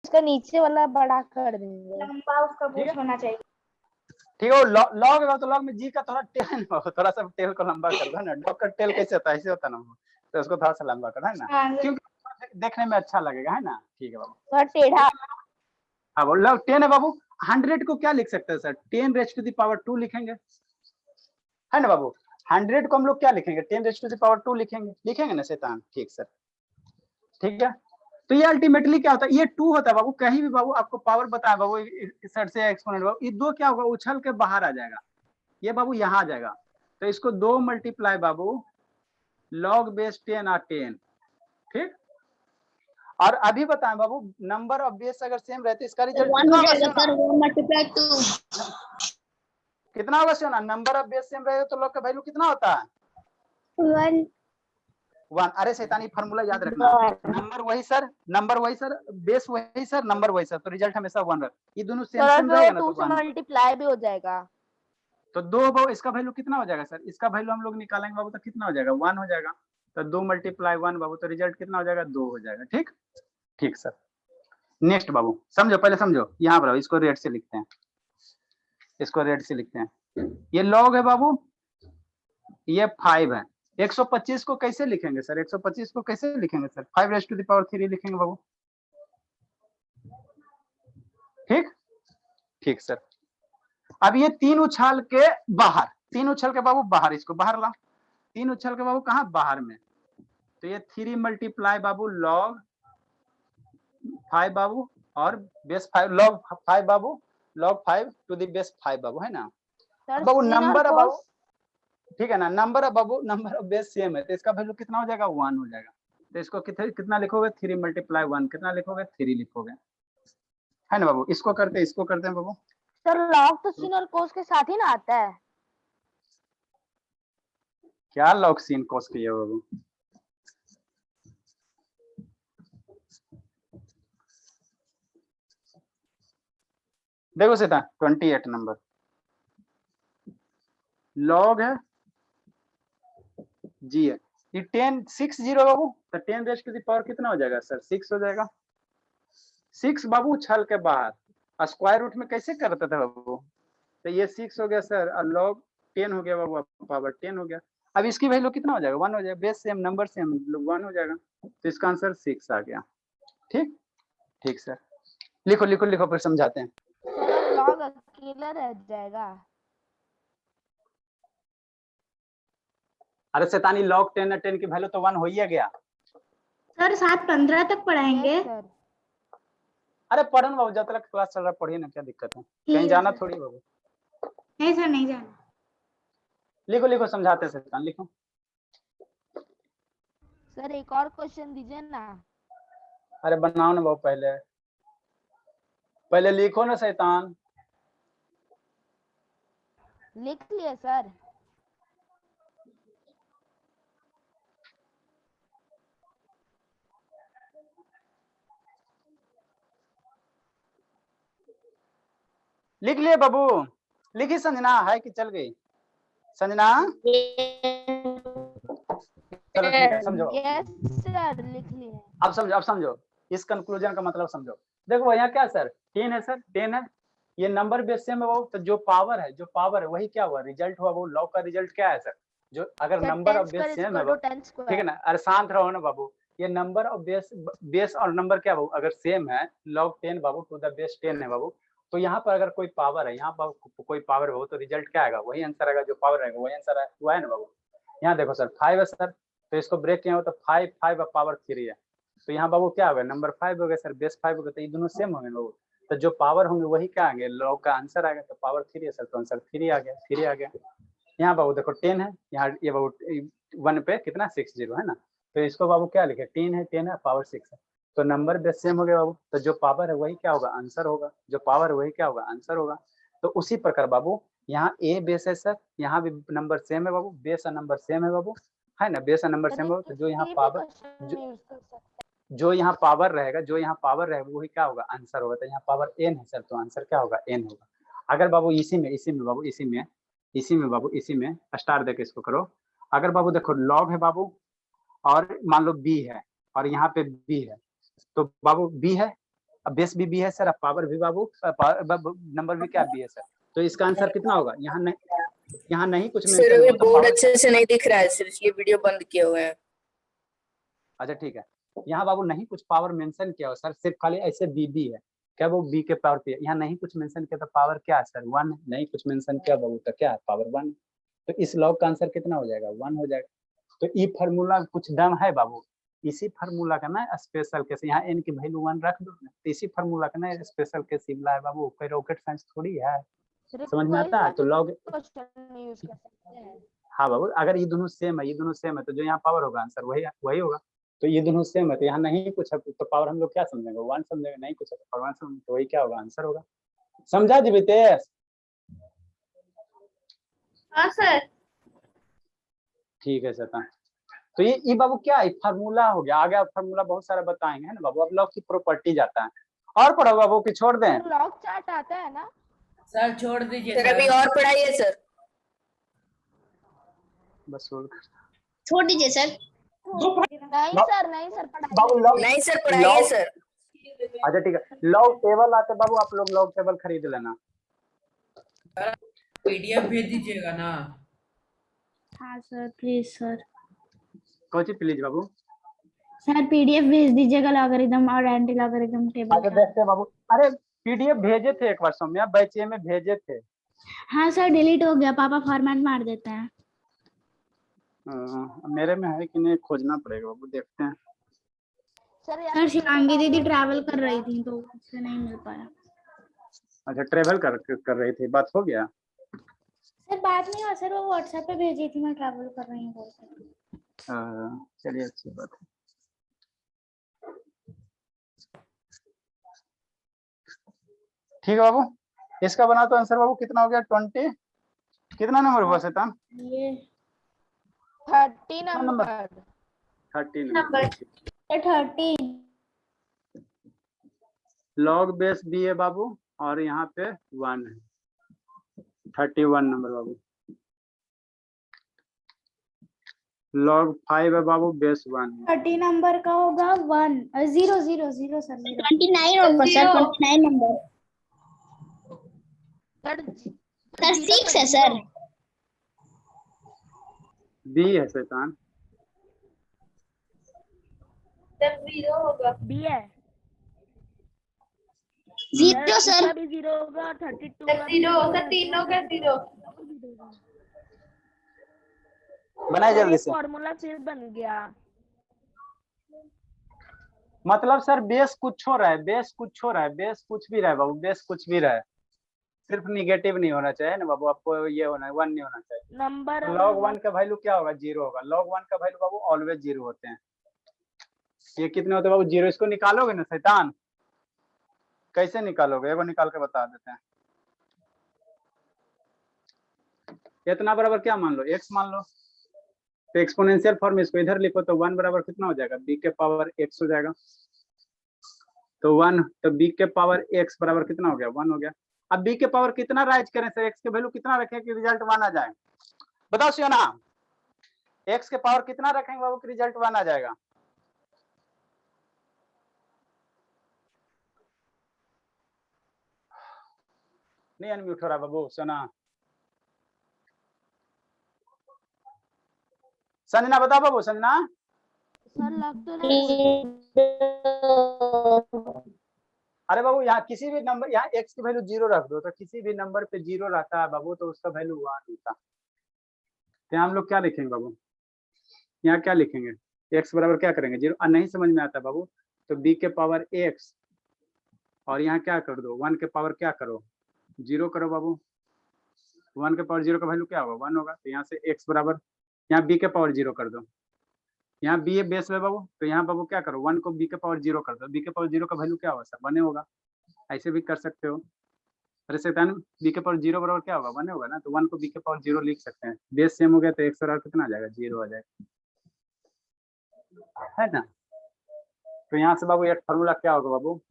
इसका नीचे वाला बड़ा कर देंगे, लंबा उसका पूछ होना चाहिए। ठीक है, लॉग है तो लॉग में जी का थोड़ा टेल, थोड़ा सा टेल को लंबा कर दो ना। डॉग का टेल कैसे होता है, ऐसे होता है ना, तो उसको थोड़ा सा लंबा कर, है ना, क्योंकि देखने में अच्छा लगेगा, है ना। ठीक है बाबू, थोड़ा टेढ़ा। हाँ बोल, लॉग 10 है बाबू। 100 को क्या लिख सकते हैं sir, 10 raise to the power 2 लिखेंगे, है ना बाबू। 100 को हम लोग क्या लिखेंगे, 10 रेज़ टू द पावर 2 लिखेंगे ना शैतान। ठीक सर, ठीक है। तो ये अल्टीमेटली क्या होता है, ये 2 होता है बाबू, कहीं भी बाबू आपको पावर बताया बाबू इस साइड से एक्सपोनेंट बाबू, ये 2 क्या होगा, उछल के बाहर आ जाएगा, ये बाबू यहाँ आ जाएगा। तो इसको 2 मल्टीप्लाई बाबू log बेस 10 और 10, ठीक। और अभी बताएं बाबू, नंबर ऑफ बेस अगर सेम रहते इसका रिजल्ट कितना होगा सर, 1 मल्टीप्लाई 2 कितना होगा सोना, नंबर ऑफ बेस सेम रहे तो log का वैल्यू कितना होता है, 1। 1। अरे शैतानी फार्मूला याद रखना, नंबर वही सर, नंबर वही सर, बेस वही सर, नंबर वही सर, तो रिजल्ट हमेशा 1 रहे। ये दोनों सेम सेम रहेगा ना, 2 तो से मल्टीप्लाई भी हो जाएगा, तो 2 बाबू इसका वैल्यू कितना हो जाएगा सर, इसका वैल्यू हम लोग निकालेंगे बाबू तो कितना हो जाएगा, 1 हो जाएगा। तो 2 मल्टीप्लाई 1 बाबू, तो रिजल्ट कितना हो जाएगा, 2 हो जाएगा। ठीक, ठीक सर। नेक्स्ट बाबू समझो, पहले समझो, यहाँ पर इसको रेड से लिखते हैं, इसको रेड से लिखते हैं। ये लॉग है बाबू, ये 5 है। 125 को कैसे लिखेंगे सर, 125 को कैसे लिखेंगे sir, 5 raise to the power 3 लिखेंगे बाबू। ठीक, ठीक सर। अब ये 3 उछाल के बाहर, 3 उछल के बाबू बाहर, इसको बाहर ला, 3 उछल के बाबू कहाँ, बाहर में। तो ये 3 मल्टीप्लाई बाबू लॉग 5 बाबू और बेस 5, लॉग 5 बाबू, लॉग 5 टू द बेस 5 बाबू, है ना। बाबू नंबर है बाबू, ठीक है ना, नंबर है बाबू, नंबर ऑफ बेस सेम है, तो इसका वैल्यू कितना हो जाएगा, 1 हो जाएगा। तो इसको कितना लिखोगे, 3 मल्टीप्लाई 1, कितना लिखोगे, 3 लिखोगे, है ना बाबू। इसको करते हैं बाबू। सर लॉग तो sin और cos के साथ ही ना आता है। क्या लॉग sin cos के ये बाबू, देखो सीता 28 नंबर लॉग है, जी है, ये 10 6 0 बाबू, तो 10 रेज़ टू द पावर कितना हो जाएगा सर, 6 हो जाएगा। 6 बाबू उछल के बाहर, स्क्वायर रूट में कैसे करते थे बाबू, तो ये 6 हो गया सर, और लॉग 10 हो गया बाबू, पावर 10 हो गया। अब इसकी वैल्यू कितना हो जाएगा, 1 हो जाएगा, बेस सेम, नंबर सेम, 1 हो जाएगा। तो इसका आंसर 6 आ गया। ठीक, ठीक सर, लिखो लिखो लिखो, फिर समझाते हैं। सर लॉग अकेला रह जाएगा। अरे शैतानी, log 10 और 10 की वैल्यू तो 1 हो ही गया सर 7-15 तक पढ़ाएंगे। सर अरे पढ़न बाबू, जब तक क्लास चल रहा पढ़िए ना, क्या दिक्कत है, कहीं जाना थोड़ी बाबू। नहीं सर, नहीं जाना। लिखो लिखो, समझाते हैं शैतान, लिखो। सर एक और क्वेश्चन दीजिए ना। अरे बनाओ ना बाबू, पहले लिखो ना शैतान। लिख लिया सर। लिख लिए बाबू, लिखी संजना, है कि चल गई संजना, चलो ठीक है, समझो। यस सर, लिख लिए। अब समझो इस कंक्लूजन का मतलब समझो। देखो यहाँ क्या सर, 10 है सर, 10 है, ये नंबर बेस सेम है वो, तो जो पावर है वही क्या हुआ, रिजल्ट हुआ वो। लॉग का रिजल्ट क्या है सर, जो अगर नंबर ऑफ बेस सेम है वो, ठीक है ना। अरे शांत रहो ना बाबू, ये नंबर ऑफ बेस और नंबर क्या बाबू, अगर सेम है, log 10 बाबू टू द बेस 10 है बाबू, तो यहाँ पर अगर कोई पावर है, यहाँ पर कोई पावर हो, तो रिजल्ट क्या आएगा, वही आंसर आएगा, जो पावर रहेगा वही आंसर हुआ है ना बाबू। यहाँ देखो सर 5 है सर, तो इसको ब्रेक किया हो तो 5 पावर 3 है, तो यहाँ बाबू क्या होगा, नंबर 5 हो गया सर, बेस 5 हो गया, तो ये दोनों सेम होंगे बाबू, तो जो पावर होंगे वही क्या आएंगे, लॉग का आंसर आएगा, तो पावर 3 है सर, तो आंसर 3 आ गया, 3 आ गया। यहाँ बाबू देखो 10 है, यहाँ ये बाबू 1 पे कितना 6 0 है ना, तो इसको बाबू क्या लिखे, 10 है, पावर 6 है, तो नंबर बेस सेम हो गया बाबू, तो जो पावर है वही क्या होगा, आंसर होगा, जो पावर है वही क्या होगा, आंसर होगा। तो उसी प्रकार बाबू यहाँ ए बेस है सर, यहाँ भी नंबर सेम है बाबू, बेस और नंबर सेम है बाबू, है ना, बेस और नंबर सेम हो, तो जो यहाँ पावर जो यहाँ पावर रहेगा वही क्या होगा, आंसर होगा। तो यहाँ पावर n है सर, तो आंसर क्या होगा, n होगा। अगर बाबू इसी में बाबू स्टार देके इसको करो, अगर बाबू देखो लॉग है बाबू, और मान लो b है, और यहाँ पे b है, तो बाबू b है, अब बेस भी बी है सर, अब पावर भी बाबू नंबर भी क्या बी है सर, तो इसका आंसर कितना होगा? यहाँ नहीं कुछ सर मेंशन अभी हुआ तो बोर्ड power- अच्छे से नहीं दिख रहा है सर, इसलिए वीडियो बंद किए हुए हैं। अच्छा ठीक है, यहाँ बाबू नहीं कुछ पावर मेंशन किया हो सर, सिर्फ खाली ऐसे बी बी है, क्या वो बी के पावर पे? यहाँ नहीं कुछ मेंशन किया तो पावर क्या है सर? 1। नहीं कुछ मेंशन किया बाबू तो क्या है? पावर 1। तो इस लॉग का आंसर कितना हो जाएगा? 1 हो जाएगा। तो ई फार्मूला कुछ दम है बाबू, इसी फार्मूला का ना स्पेशल केस, यहाँ एन की वैल्यू 1 रख दो, तो इसी फार्मूला का ना स्पेशल केस सिमला है बाबू, कोई रॉकेट साइंस थोड़ी है, सिर्फ समझ में कोई आता है? तो लॉग क्वेश्चन यूज कर सकते हैं। हाँ बाबू, अगर ये दोनों सेम है, ये दोनों सेम है, तो जो यहाँ पावर होगा आंसर वही होगा। तो ये दोनों सेम है, तो यहाँ नहीं कुछ है तो पावर हम लोग क्या समझेंगे? 1 समझेंगे। नहीं कुछ है तो पावर 1 समझेंगे, तो वही क्या होगा? आंसर होगा। समझा जी वितेश? हाँ सर। ठीक है सर। तो ये बाबू क्या है? फार्मूला हो गया, आगे फार्मूला बहुत सारा बताएंगे है ना बाबू। अब लॉग की प्रॉपर्टी जाता है, और पढ़ो बाबू कि छोड़ दें? लॉग चार्ट आता है ना सर छोड़ दीजिए सर अभी और पढ़ाइए सर। बस छोड़ दीजिए सर। नहीं सर बाबू लॉग, नहीं सर पढ़ाइए सर। अच्छा ठीक है, लॉग टेबल आते बाबू, आप लोग लॉग टेबल खरीद लेना। पीडीएफ भेज दीजिएगा ना। हाँ सर प्लीज सर। कौन सी प्लीज बाबू? सर पीडीएफ भेज दीजिएगा लॉगरिथम और एंटी लॉगरिथम टेबल आगे का। देखते हैं बाबू। अरे पीडीएफ भेजे थे एक बार सौम्या, बैचे में भेजे थे। हाँ सर डिलीट हो गया, पापा फॉर्मेट मार देते हैं। मेरे में है कि नहीं खोजना पड़ेगा बाबू, देखते हैं। सर शिवांगी दीदी ट्रैवल कर रही थी तो उससे नहीं मिल पाया। अच्छा ट्रेवल कर रही थी, बात हो गया? सर बात नहीं हुआ सर, वो व्हाट्सएप पे भेजी थी मैं ट्रैवल कर रही हूँ बोल के। चलिए अच्छी बात है। ठीक है बाबू, इसका बना तो आंसर बाबू कितना हो गया? 20। कितना नंबर हुआ शैतान? ये 30 number 30 number 30। Log base B है बाबू, और यहाँ पे 1 है, 31 नंबर बाबू। लॉग 5 है बाबू, बेस 1 है। 30 नंबर का होगा 1 0 0 0 सर 29 होगा सर। 29 नंबर सर 6 है सर। बी है शैतान। सर 0 होगा। बी है 0 सर। भी 0 होगा और 32 सर 0 सर तीनों का 0। बनाए जल्दी से। फॉर्मूला फिर बन गया। मतलब सर बेस कुछ हो रहा है, बेस कुछ हो रहा है, बेस कुछ भी रहा है बाबू, बेस कुछ भी रहा है, सिर्फ निगेटिव नहीं होना चाहिए ना बाबू, आपको ये होना है 1 नहीं होना चाहिए। नंबर लॉग 1 का वैल्यू क्या होगा? 0 होगा। लॉग 1 का वैल्यू बाबू ऑलवेज 0 होते हैं। ये कितने होते हैं बाबू? 0। इसको निकालोगे ना शैतान? कैसे निकालोगे? एगो निकाल के बता देते हैं। इतना बराबर क्या मान लो? x मान लो, तो एक्सपोनेंशियल फॉर्म इसको इधर लिखो, तो 1 बराबर कितना हो जाएगा? b के पावर x हो जाएगा। तो 1, तो b के पावर x बराबर कितना हो गया? 1 हो गया। अब b के पावर कितना राइज करें सर? x के वैल्यू कितना रखें कि रिजल्ट 1 आ जाए? बताओ सियोना, x के पावर कितना रखेंगे बाबू कि रिजल्ट 1 आ जाएगा? नहीं अनम्यूट हो रहा बाबू सोना। संजना बताओ बाबू, संजना। सर लग तो रहा अरे बाबू यहाँ किसी भी नंबर, यहाँ x की वैल्यू 0 रख दो, तो किसी भी नंबर पे 0 रहता है बाबू, तो उसका वैल्यू 1 होता है। तो यहाँ हम लोग क्या लिखेंगे बाबू? यहाँ क्या लिखेंगे? x बराबर क्या करेंगे? 0। नहीं समझ में आता बाबू, तो b के पावर x, और यहाँ क्या कर दो? 1 के पावर क्या करो? 0 करो बाबू। 1 के पावर 0 का वैल्यू क्या होगा? 1 होगा। तो यहाँ से x बराबर, यहाँ b के पावर 0 कर दो, यहाँ b है बेस में बाबू, तो यहाँ बाबू क्या करो? 1 को b के पावर 0 कर दो, b के पावर 0 का वैल्यू क्या होगा सर? 1 होगा। ऐसे भी कर सकते हो। अरे शैतान, b के पावर 0 बराबर क्या होगा? 1 होगा ना, तो 1 को b के पावर 0 लिख सकते हैं। बेस सेम हो गया तो x बराबर कितना आ जाएगा? 0 आ जाएगा, है ना? तो यहाँ से बाबू एक फॉर्मूला क्या होगा बाबू?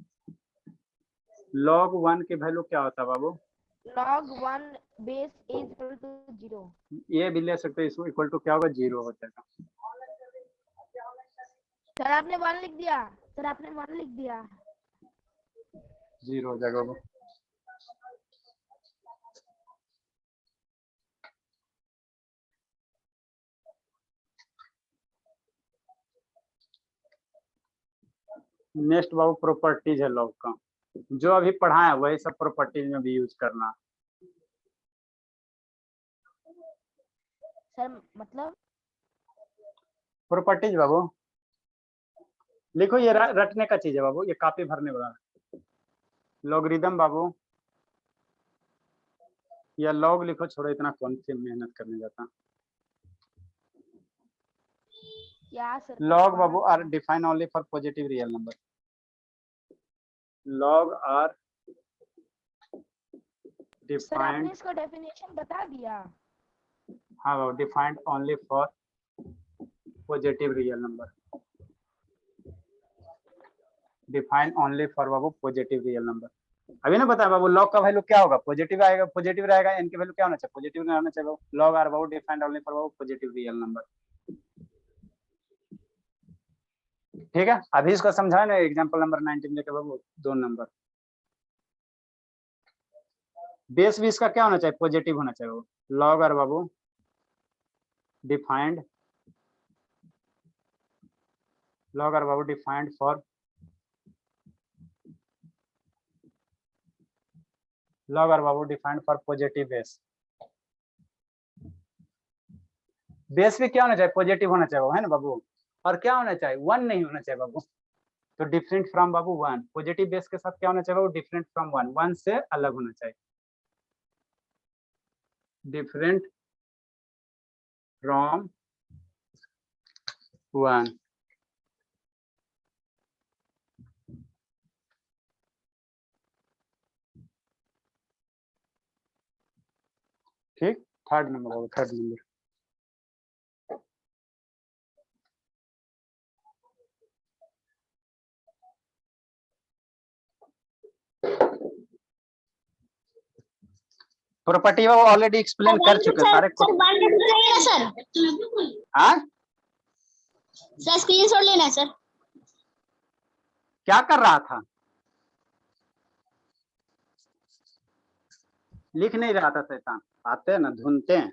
log 1 के वैल्यू क्या होता है बाबू? log 1 base is equal to 0। ये भी ले सकते हो, इसको इक्वल टू क्या होगा? 0 हो जाएगा। सर आपने 1 लिख दिया, सर आपने 1 लिख दिया। 0 हो जाएगा बाबू। नेक्स्ट बाबू प्रॉपर्टीज है लॉग का, जो अभी पढ़ा है वही सब प्रॉपर्टीज में भी यूज करना। सर मतलब प्रॉपर्टीज बाबू लिखो, ये रटने का चीज है बाबू, ये कॉपी भरने वाला है। लॉगरिदम बाबू या लॉग लिखो, छोड़ो इतना कौन सी मेहनत करने जाता। क्या सर? लॉग बाबू R define only for positive real number. Log R sir आपने डिफाइंड, इसका डेफिनेशन बता दिया। हाँ बाबू, defined only for positive real number. Define only for बाबू पॉजिटिव रियल नंबर। अभी ना बताया बाबू लॉग का वैल्यू क्या होगा, पॉजिटिव आएगा, पॉजिटिव रहेगा, एन की वैल्यू क्या होना चाहिए, पॉजिटिव रहना चाहिए बाबू। लॉग आर बाबू डिफाइंड ओनली फॉर बाबू पॉजिटिव रियल नंबर। ठीक है, अभी इसको समझाए ना एग्जांपल नंबर 19 लेके बाबू 2 नंबर। बेस भी इसका क्या होना चाहिए, पॉजिटिव होना चाहिए बाबू। लॉग आर बाबू डिफाइंड, लॉग आर बाबू डिफाइंड फॉर, लॉग आर बाबू defined for positive base. Base भी क्या होना चाहिए, पॉजिटिव होना चाहिए बाबू, है ना बाबू। और क्या होना चाहिए, 1 नहीं होना चाहिए बाबू। तो different from Babu 1, positive base के साथ क्या होना चाहिए बाबू, डिफरेंट फ्रॉम 1, 1 से अलग होना चाहिए। Different from 1। ठीक, थर्ड नंबर बाबू, थर्ड नंबर। प्रॉपर्टी वो ऑलरेडी एक्सप्लेन कर चुके हैं सारे। सर 1 चाहिए ना सर? हाँ सर स्क्रीनशॉट लेना है सर। क्या कर रहा था, लिख नहीं रहा था शैतान। आते हैं ना धुनते हैं,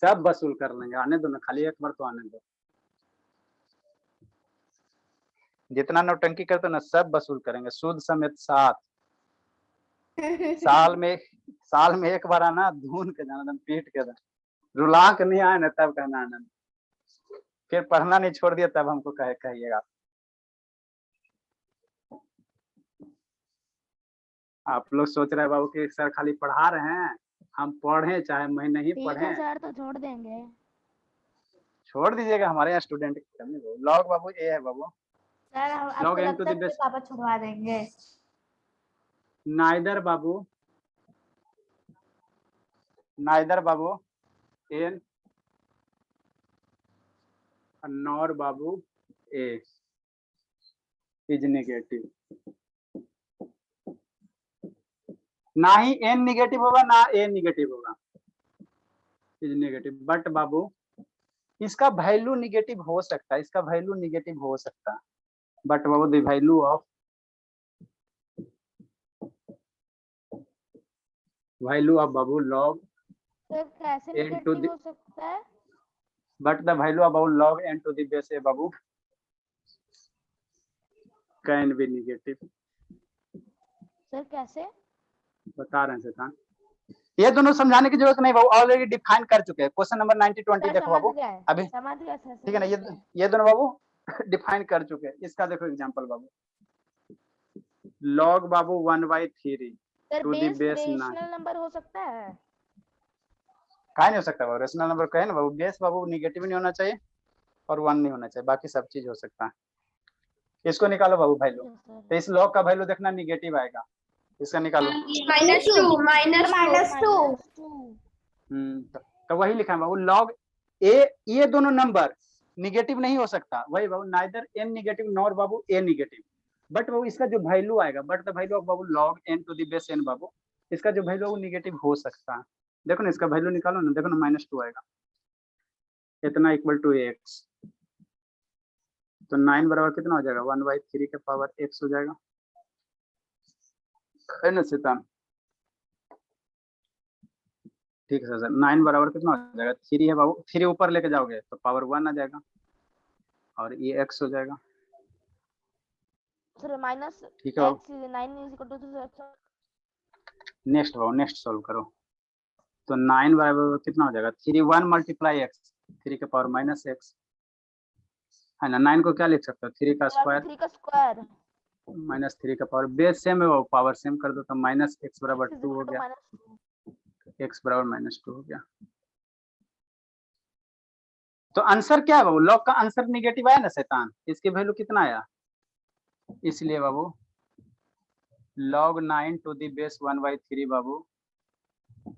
सब वसूल कर लेंगे, आने दो ना, खाली एक बार तो आने दो। जितना नौटंकी करते हो ना सब वसूल करेंगे, सूद समेत साथ। साल में एक बार आना, धुन के जाना, पीट के जाना, रुला के नहीं आए ना तब कहना आनंद। फिर पढ़ना नहीं छोड़ दिया तब हमको कहिएगा। आप लोग सोच रहे हैं बाबू कि सर खाली पढ़ा रहे हैं, हम पढ़े चाहे मैं नहीं ठीक पढ़े, है सर, तो छोड़ देंगे। छोड़ दीजिएगा, हमारे यहाँ स्टूडेंट की कमी है। लॉग बाबू ए है बाबू, सर आपको लॉग एन टू लगता द है बेस, पापा छुड़वा देंगे? नाइदर बाबू, नाइदर बाबू एन नॉर बाबू ए इज नेगेटिव। ना ही एन निगेटिव होगा ना ए निगेटिव होगा, इज नेगेटिव। बट बाबू इसका वैल्यू निगेटिव हो सकता है, इसका वैल्यू निगेटिव हो सकता है, बट बाबू the value of, value of बाबू लॉग सर कैसे एन टू निगेटिव हो सकता है? बट द वैल्यू ऑफ बाबू log N to the base A बाबू कैन बी निगेटिव। सर कैसे? बता रहे हैं शैतान, ये दोनों समझाने की जरूरत नहीं बाबू, ऑलरेडी डिफाइन कर चुके हैं। क्वेश्चन नंबर 90 20 सर देखो बाबू, समझ गए, अभी समझ गए सर, ठीक है ना, समझ गए। ये दोनों बाबू डिफाइन कर चुके हैं। इसका देखो एग्जांपल बाबू, लॉग बाबू 1/3 sir to the base base 9, rational number हो सकता है? कहा नहीं हो सकता बाबू, रेशनल नंबर कहे ना बाबू, बेस बाबू निगेटिव नहीं होना चाहिए और 1 नहीं होना चाहिए, बाकी सब चीज हो सकता है। इसको निकालो बाबू वैल्यू, ठीक है तो इस लॉग का वैल्यू देखना निगेटिव आएगा, इसका निकालो। -2 -2। तो वही लिखा है बाबू, लॉग ए, ये दोनों नंबर निगेटिव नहीं हो सकता, वही बाबू नाइदर एन निगेटिव नॉर बाबू ए निगेटिव। बट बाबू इसका जो वैल्यू आएगा, बट द वैल्यू ऑफ बाबू log N to the base N बाबू, इसका जो वैल्यू है वो निगेटिव हो सकता है। देखो ना इसका वैल्यू निकालो ना, देखो ना -2 आएगा, इतना इक्वल टू एक्स, तो 9 बराबर कितना हो जाएगा, 1/3 के पावर x हो जाएगा। है ना शैतान। ठीक है सर, 9 बराबर कितना हो जाएगा, 3 है बाबू, 3 ऊपर लेके जाओगे तो पावर 1 आ जाएगा और ये x हो जाएगा। सर माइनस ठीक है बाबू, x 9 is equal to next बाबू, नेक्स्ट सॉल्व करो। तो 9 बराबर कितना हो जाएगा, 3 1 मल्टीप्लाई x, 3 के पावर माइनस x है ना। 9 को क्या लिख सकते हो, 3 का स्क्वायर 3 का स्क्वायर माइनस 3 का पावर, बेस सेम है वो, पावर सेम कर दो तो माइनस x बराबर 2 हो गया, x बराबर माइनस 2 हो गया। तो आंसर क्या है बाबू, लॉग का आंसर निगेटिव आया ना शैतान, इसकी वैल्यू कितना आया, इसलिए बाबू log 9 टू दी बेस 1/3 बाबू,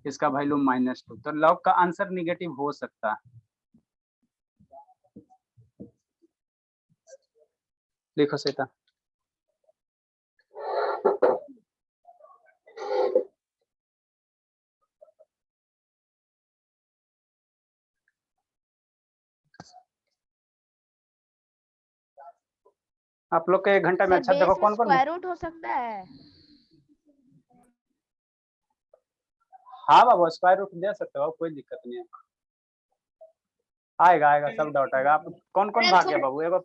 इसका वैल्यू -2, तो लॉग का आंसर निगेटिव हो सकता है। लिखो शैतान। आप लोग के 1 घंटा में अच्छा देखो कौन कौन, स्क्वायर रूट हो सकता है। हाँ बाबू स्क्वायर रूट दे सकते हो, कोई दिक्कत नहीं है, आएगा आएगा सब डाउट आएगा। आप कौन कौन भाग गया बाबू, एगो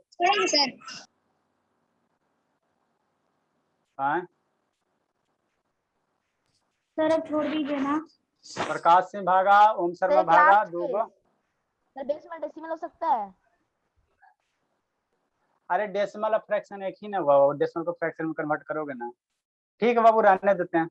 हाँ सर अब छोड़ दीजिए ना। प्रकाश सिंह भागा, ओम शर्मा सर भागा, लास्ट 2 गो। डेसिमल हो सकता है। अरे डेसिमल फ्रैक्शन एक ही ना हुआ, डेसिमल को फ्रैक्शन में कन्वर्ट करोगे ना। ठीक है बाबू रहने देते हैं।